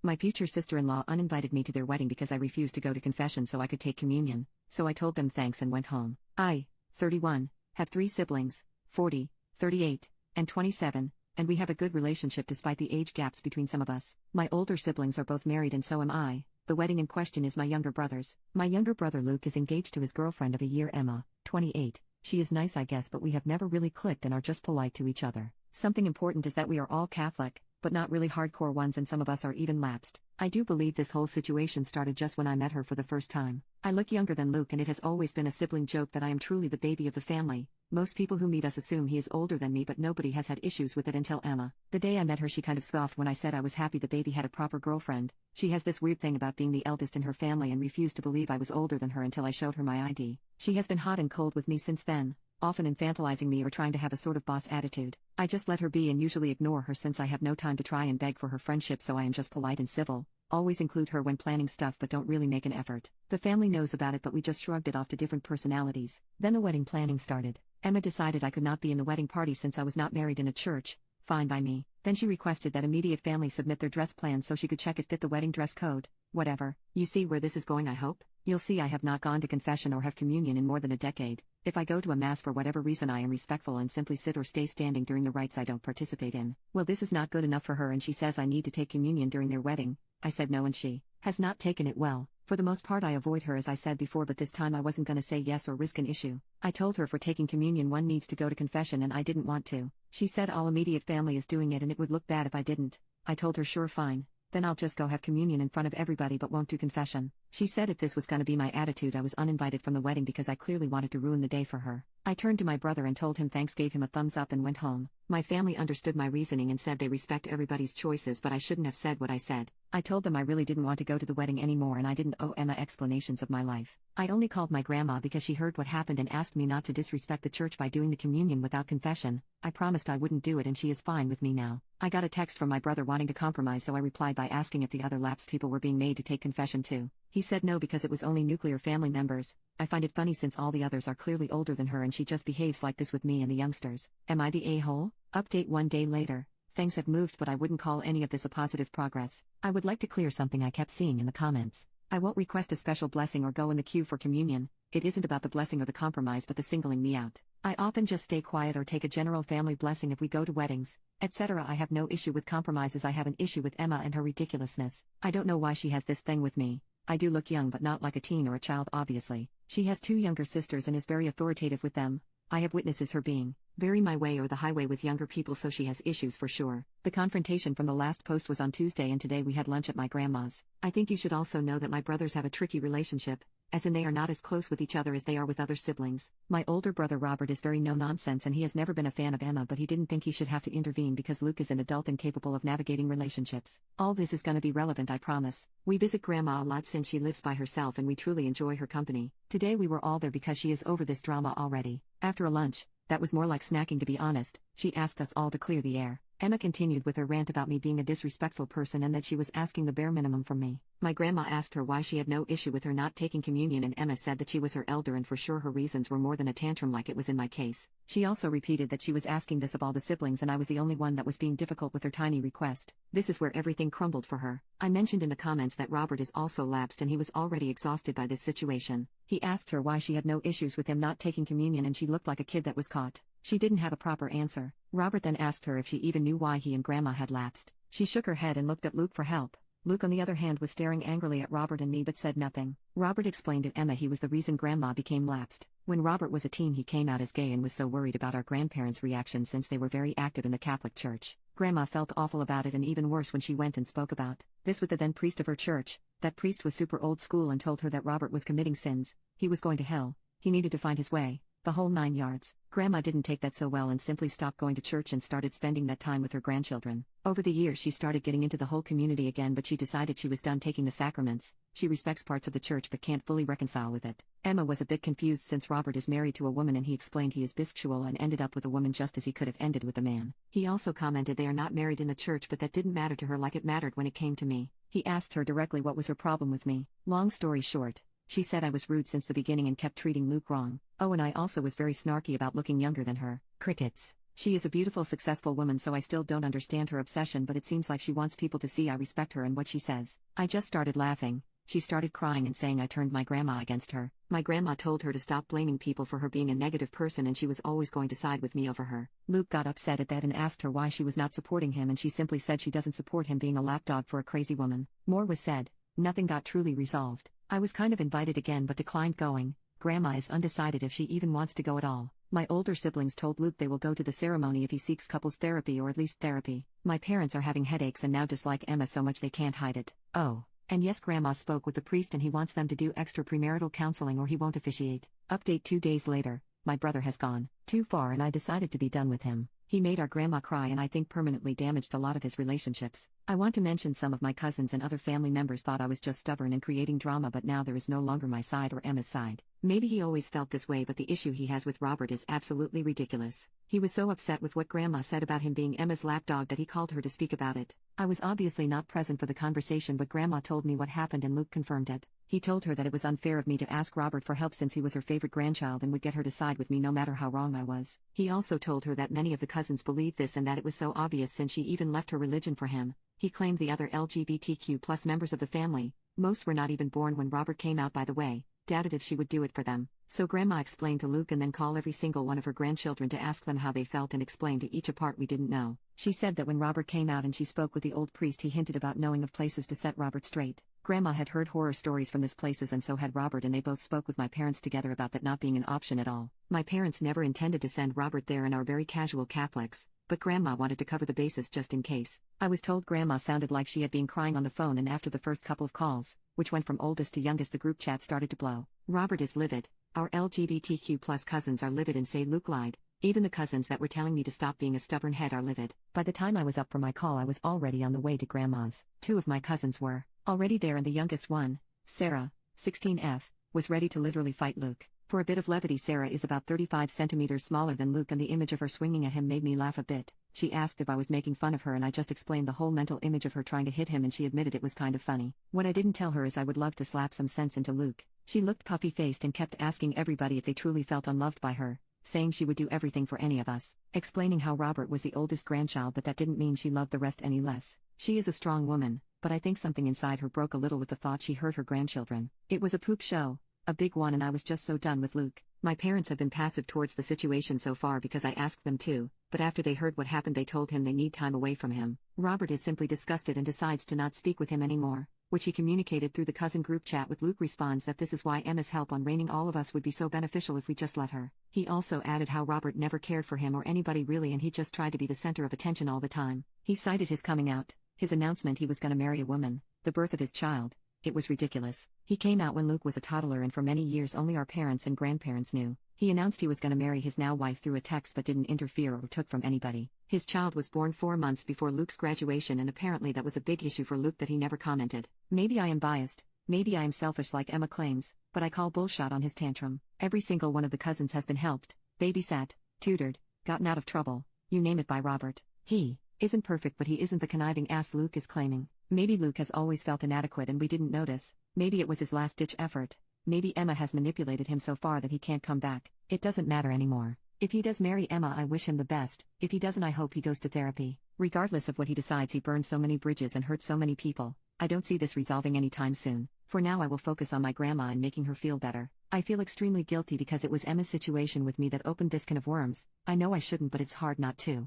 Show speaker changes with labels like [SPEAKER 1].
[SPEAKER 1] My future sister-in-law uninvited me to their wedding because I refused to go to confession so I could take communion, so I told them thanks and went home. I, 31, have 3 siblings, 40, 38, and 27, and we have a good relationship despite the age gaps between some of us. My older siblings are both married and so am I. The wedding in question is my younger brother's. My younger brother Luke is engaged to his girlfriend of a year, Emma, 28. She is nice, I guess, but we have never really clicked and are just polite to each other. Something important is that we are all Catholic, but not really hardcore ones, and some of us are even lapsed. I do believe this whole situation started just when I met her for the first time. I look younger than Luke, and it has always been a sibling joke that I am truly the baby of the family. Most people who meet us assume he is older than me, but nobody has had issues with it until Emma. The day I met her, she kind of scoffed when I said I was happy the baby had a proper girlfriend. She has this weird thing about being the eldest in her family and refused to believe I was older than her until I showed her my ID. She has been hot and cold with me since then, often infantilizing me or trying to have a sort of boss attitude. I just let her be and usually ignore her since I have no time to try and beg for her friendship, so I am just polite and civil. Always include her when planning stuff but don't really make an effort. The family knows about it, but we just shrugged it off to different personalities. Then the wedding planning started. Emma decided I could not be in the wedding party since I was not married in a church. Fine by me. Then she requested that immediate family submit their dress plans so she could check it fit the wedding dress code. Whatever. You see where this is going, I hope? You'll see I have not gone to confession or have communion in more than a decade. If I go to a mass for whatever reason, I am respectful and simply sit or stay standing during the rites I don't participate in. Well, this is not good enough for her and she says I need to take communion during their wedding. I said no and she has not taken it well. For the most part I avoid her, as I said before, but this time I wasn't gonna say yes or risk an issue. I told her for taking communion one needs to go to confession and I didn't want to. She said all immediate family is doing it and it would look bad if I didn't. I told her sure, fine. Then I'll just go have communion in front of everybody but won't do confession. She said if this was gonna be my attitude, I was uninvited from the wedding because I clearly wanted to ruin the day for her. I turned to my brother and told him thanks, gave him a thumbs up and went home. My family understood my reasoning and said they respect everybody's choices, but I shouldn't have said what I said. I told them I really didn't want to go to the wedding anymore and I didn't owe Emma explanations of my life. I only called my grandma because she heard what happened and asked me not to disrespect the church by doing the communion without confession. I promised I wouldn't do it and she is fine with me now. I got a text from my brother wanting to compromise, so I replied by asking if the other lapsed people were being made to take confession too. He said no because it was only nuclear family members. I find it funny since all the others are clearly older than her and she just behaves like this with me and the youngsters. Am I the a-hole? Update 1 day later. Things have moved, but I wouldn't call any of this a positive progress. I would like to clear something I kept seeing in the comments. I won't request a special blessing or go in the queue for communion. It isn't about the blessing or the compromise but the singling me out. I often just stay quiet or take a general family blessing if we go to weddings, etc. I have no issue with compromises. I have an issue with Emma and her ridiculousness. I don't know why she has this thing with me. I do look young but not like a teen or a child, obviously. She has 2 younger sisters and is very authoritative with them. I have witnesses her being very my way or the highway with younger people, so she has issues for sure. The confrontation from the last post was on Tuesday and today we had lunch at my grandma's. I think you should also know that my brothers have a tricky relationship, as in they are not as close with each other as they are with other siblings. My older brother Robert is very no-nonsense and he has never been a fan of Emma, but he didn't think he should have to intervene because Luke is an adult and capable of navigating relationships. All this is gonna be relevant, I promise. We visit grandma a lot since she lives by herself and we truly enjoy her company. Today we were all there because she is over this drama already. After a lunch, that was more like snacking to be honest, she asked us all to clear the air. Emma continued with her rant about me being a disrespectful person and that she was asking the bare minimum from me. My grandma asked her why she had no issue with her not taking communion and Emma said that she was her elder and for sure her reasons were more than a tantrum like it was in my case. She also repeated that she was asking this of all the siblings and I was the only one that was being difficult with her tiny request. This is where everything crumbled for her. I mentioned in the comments that Robert is also lapsed and he was already exhausted by this situation. He asked her why she had no issues with him not taking communion and she looked like a kid that was caught. She didn't have a proper answer. Robert then asked her if she even knew why he and Grandma had lapsed. She shook her head and looked at Luke for help. Luke on the other hand was staring angrily at Robert and me but said nothing. Robert explained to Emma he was the reason Grandma became lapsed. When Robert was a teen he came out as gay and was so worried about our grandparents' reaction since they were very active in the Catholic Church. Grandma felt awful about it and even worse when she went and spoke about this with the then priest of her church. That priest was super old school and told her that Robert was committing sins, he was going to hell, he needed to find his way, the whole 9 yards. Grandma didn't take that so well and simply stopped going to church and started spending that time with her grandchildren. Over the years she started getting into the whole community again, but she decided she was done taking the sacraments. She respects parts of the church but can't fully reconcile with it. Emma was a bit confused since Robert is married to a woman and he explained he is bisexual and ended up with a woman just as he could have ended with a man. He also commented they are not married in the church but that didn't matter to her like it mattered when it came to me. He asked her directly what was her problem with me. Long story short, she said I was rude since the beginning and kept treating Luke wrong. Oh, and I also was very snarky about looking younger than her. Crickets. She is a beautiful, successful woman, so I still don't understand her obsession, but it seems like she wants people to see I respect her and what she says. I just started laughing. She started crying and saying I turned my grandma against her. My grandma told her to stop blaming people for her being a negative person and she was always going to side with me over her. Luke got upset at that and asked her why she was not supporting him, and she simply said she doesn't support him being a lapdog for a crazy woman. More was said. Nothing got truly resolved. I was kind of invited again but declined going. Grandma is undecided if she even wants to go at all. My older siblings told Luke they will go to the ceremony if he seeks couples therapy or at least therapy. My parents are having headaches and now dislike Emma so much they can't hide it. Oh. And yes, Grandma spoke with the priest and he wants them to do extra premarital counseling or he won't officiate. Update 2 days later, my brother has gone too far and I decided to be done with him. He made our grandma cry and I think permanently damaged a lot of his relationships. I want to mention some of my cousins and other family members thought I was just stubborn and creating drama, but now there is no longer my side or Emma's side. Maybe he always felt this way, but the issue he has with Robert is absolutely ridiculous. He was so upset with what Grandma said about him being Emma's lapdog that he called her to speak about it. I was obviously not present for the conversation, but Grandma told me what happened and Luke confirmed it. He told her that it was unfair of me to ask Robert for help since he was her favorite grandchild and would get her to side with me no matter how wrong I was. He also told her that many of the cousins believed this and that it was so obvious since she even left her religion for him. He claimed the other LGBTQ+ members of the family, most were not even born when Robert came out by the way, doubted if she would do it for them. So Grandma explained to Luke and then call every single one of her grandchildren to ask them how they felt and explain to each a part we didn't know. She said that when Robert came out and she spoke with the old priest, he hinted about knowing of places to set Robert straight. Grandma had heard horror stories from these places and so had Robert, and they both spoke with my parents together about that not being an option at all. My parents never intended to send Robert there and are very casual Catholics, but Grandma wanted to cover the bases just in case. I was told Grandma sounded like she had been crying on the phone, and after the first couple of calls, which went from oldest to youngest, the group chat started to blow. Robert is livid. Our LGBTQ+ cousins are livid and say Luke lied. Even the cousins that were telling me to stop being a stubborn head are livid. By the time I was up for my call, I was already on the way to Grandma's. 2 of my cousins were already there and the youngest one, Sarah, 16F, was ready to literally fight Luke. For a bit of levity, Sarah is about 35 centimeters smaller than Luke and the image of her swinging at him made me laugh a bit. She asked if I was making fun of her and I just explained the whole mental image of her trying to hit him and she admitted it was kind of funny. What I didn't tell her is I would love to slap some sense into Luke. She looked puffy-faced and kept asking everybody if they truly felt unloved by her, saying she would do everything for any of us, explaining how Robert was the oldest grandchild but that didn't mean she loved the rest any less. She is a strong woman, but I think something inside her broke a little with the thought she hurt her grandchildren. It was a poop show, a big one, and I was just so done with Luke. My parents have been passive towards the situation so far because I asked them to, but after they heard what happened they told him they need time away from him. Robert is simply disgusted and decides to not speak with him anymore, which he communicated through the cousin group chat, with Luke responds that this is why Emma's help on reigning all of us would be so beneficial if we just let her. He also added how Robert never cared for him or anybody really and he just tried to be the center of attention all the time. He cited his coming out, his announcement he was gonna marry a woman, the birth of his child. It was ridiculous. He came out when Luke was a toddler and for many years only our parents and grandparents knew. He announced he was gonna marry his now wife through a text but didn't interfere or took from anybody. His child was born 4 months before Luke's graduation and apparently that was a big issue for Luke that he never commented. Maybe I am biased, maybe I am selfish like Emma claims, but I call bullshit on his tantrum. Every single one of the cousins has been helped, babysat, tutored, gotten out of trouble, you name it, by Robert. He isn't perfect but he isn't the conniving ass Luke is claiming. Maybe Luke has always felt inadequate and we didn't notice. Maybe it was his last-ditch effort. Maybe Emma has manipulated him so far that he can't come back. It doesn't matter anymore. If he does marry Emma, I wish him the best. If he doesn't, I hope he goes to therapy. Regardless of what he decides, he burned so many bridges and hurt so many people. I don't see this resolving anytime soon. For now I will focus on my grandma and making her feel better. I feel extremely guilty because it was Emma's situation with me that opened this can of worms. I know I shouldn't, but it's hard not to.